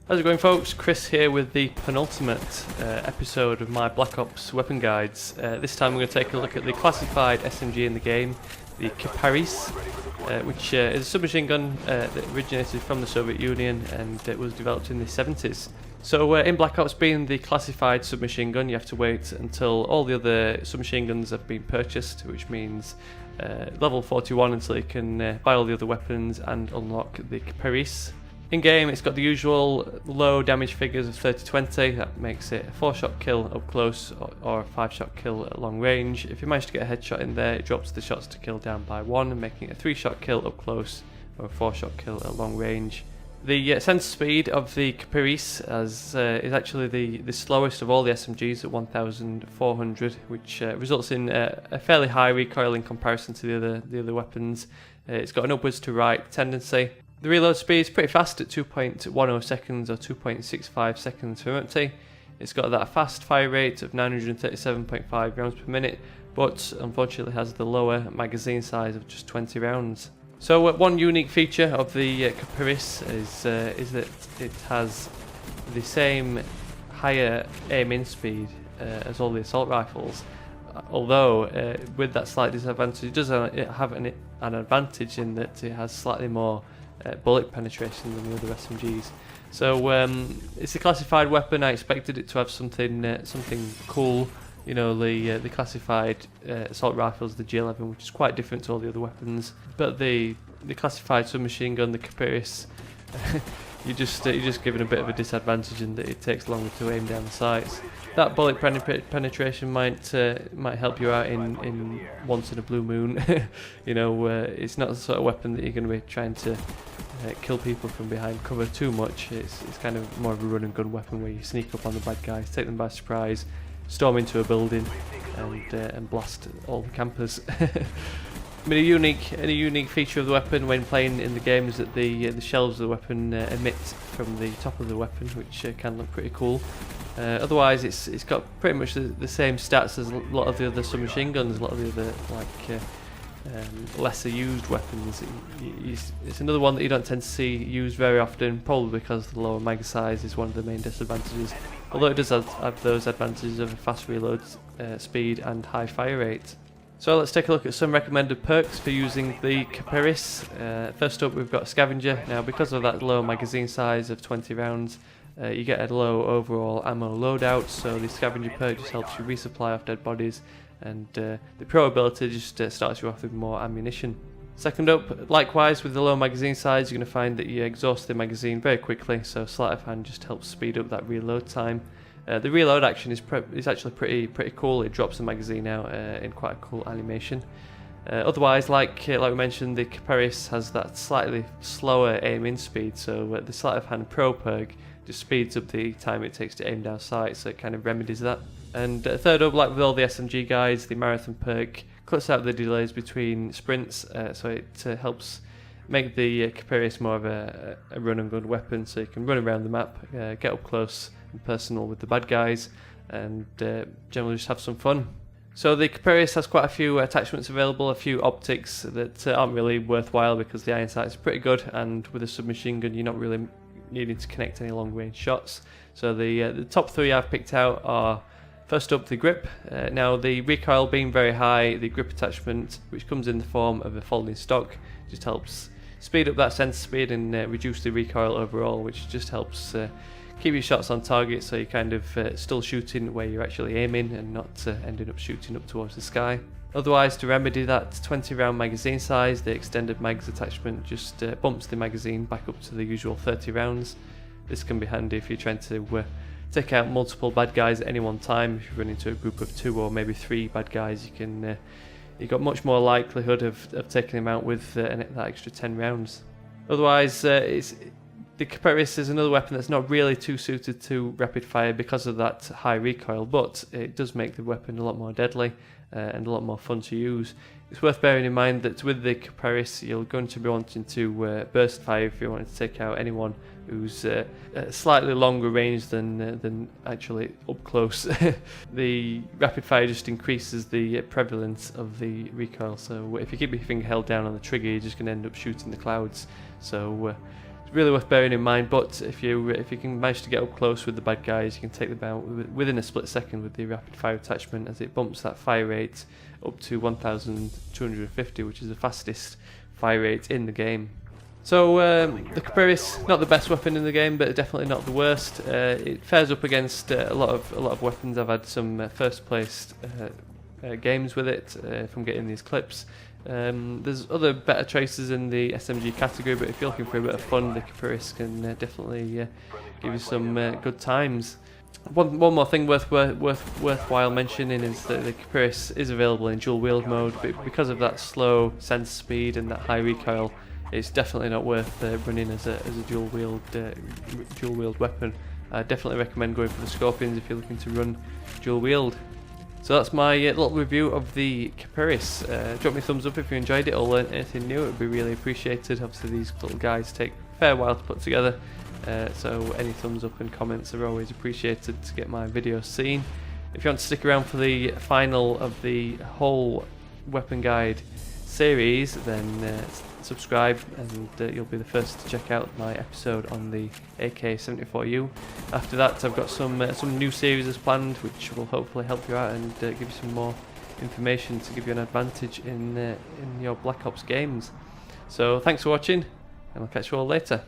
How's it going, folks? Chris here with the penultimate episode of my Black Ops weapon guides. This time we're going to take a look at the classified SMG in the game, the Kiparis, which is a submachine gun that originated from the Soviet Union and it was developed in the 70s. So in Black Ops, being the classified submachine gun, you have to wait until all the other submachine guns have been purchased, which means level 41 until you can buy all the other weapons and unlock the Kiparis. In game, it's got the usual low damage figures of 30-20. That makes it a 4-shot kill up close or a 5-shot kill at long range. If you manage to get a headshot in there, it drops the shots to kill down by 1, making it a 3-shot kill up close or a 4-shot kill at long range. The sensor speed of the Kiparis is actually the slowest of all the SMGs at 1400, which results in a fairly high recoil in comparison to the other weapons. It's got an upwards to right tendency. The reload speed is pretty fast at 2.10 seconds or 2.65 seconds from empty. It's got that fast fire rate of 937.5 rounds per minute, but unfortunately has the lower magazine size of just 20 rounds. So one unique feature of the Kiparis is that it has the same higher aim-in speed as all the assault rifles. Although with that slight disadvantage, it does have an advantage in that it has slightly more bullet penetration than the other SMGs. So it's a classified weapon. I expected it to have something cool. You know, the classified assault rifles, the G11, which is quite different to all the other weapons. But the classified submachine gun, the Kiparis, you're just given a bit of a disadvantage in that it takes longer to aim down the sights. That bullet penetration might help you out in once in a blue moon. You know, it's not the sort of weapon that you're going to be trying to kill people from behind cover too much. It's kind of more of a run and gun weapon where you sneak up on the bad guys, take them by surprise, storm into a building, and blast all the campers. I mean, a unique feature of the weapon when playing in the game is that the shells of the weapon emit from the top of the weapon, which can look pretty cool. Otherwise, it's got pretty much the same stats as a lot of the other submachine guns, a lot of the other lesser used weapons. It's another one that you don't tend to see used very often, probably because the lower mag size is one of the main disadvantages. Although it does have those advantages of a fast reload speed and high fire rate. So let's take a look at some recommended perks for using the Kiparis. First up, we've got Scavenger. Now, because of that low magazine size of 20 rounds, you get a low overall ammo loadout, so the Scavenger perk just helps you resupply off dead bodies, and the Pro ability just starts you off with more ammunition. Second up, likewise with the low magazine size, you're going to find that you exhaust the magazine very quickly, so sleight of hand just helps speed up that reload time. The reload action is actually pretty cool. It drops the magazine out in quite a cool animation. Otherwise, like we mentioned, the Kiparis has that slightly slower aim-in speed, so the sleight of hand Pro perk just speeds up the time it takes to aim down sights, so it kind of remedies that. And third up, like with all the SMG guides, the Marathon perk cuts out the delays between sprints, so it helps make the Kiparis more of a run and gun weapon, so you can run around the map, get up close and personal with the bad guys, and generally just have some fun. So the Kiparis has quite a few attachments available, a few optics that aren't really worthwhile because the iron sight is pretty good, and with a submachine gun you're not really needing to connect any long range shots. So the top three I've picked out are, first up, the grip. Now, the recoil being very high, the grip attachment, which comes in the form of a folding stock, just helps speed up that sensor speed and reduce the recoil overall, which just helps keep your shots on target, so you're kind of still shooting where you're actually aiming and not ending up shooting up towards the sky. Otherwise, to remedy that 20 round magazine size, the extended mags attachment just bumps the magazine back up to the usual 30 rounds. This can be handy if you're trying to take out multiple bad guys at any one time. If you run into a group of 2 or maybe 3 bad guys, you've got much more likelihood of taking them out with that extra 10 rounds. Otherwise, the Kiparis is another weapon that's not really too suited to rapid fire because of that high recoil, but it does make the weapon a lot more deadly and a lot more fun to use. It's worth bearing in mind that with the Kiparis, you're going to be wanting to burst fire if you want to take out anyone who's slightly longer range than actually up close. The rapid fire just increases the prevalence of the recoil, so if you keep your finger held down on the trigger, you're just going to end up shooting the clouds. So It's really worth bearing in mind. But if you can manage to get up close with the bad guys, you can take them out within a split second with the rapid fire attachment, as it bumps that fire rate up to 1,250, which is the fastest fire rate in the game. So the Kiparis, not the best weapon in the game, but definitely not the worst. It fares up against a lot of weapons. I've had some first placed games with it from getting these clips. There's other better choices in the SMG category, but if you're looking for a bit of fun, the Kiparis can definitely give you some good times. One more thing worthwhile mentioning is that the Kiparis is available in dual wield mode, but because of that slow sense speed and that high recoil, it's definitely not worth running as a dual wield weapon. I definitely recommend going for the Scorpions if you're looking to run dual wield. So that's my little review of the Kiparis. Drop me a thumbs up if you enjoyed it or learned anything new. It would be really appreciated. Obviously these little guys take a fair while to put together, so any thumbs up and comments are always appreciated to get my videos seen. If you want to stick around for the final of the whole weapon guide series, then subscribe and you'll be the first to check out my episode on the AK-74U. After that, I've got some new series planned, which will hopefully help you out and give you some more information to give you an advantage in your Black Ops games. So thanks for watching, and I'll catch you all later.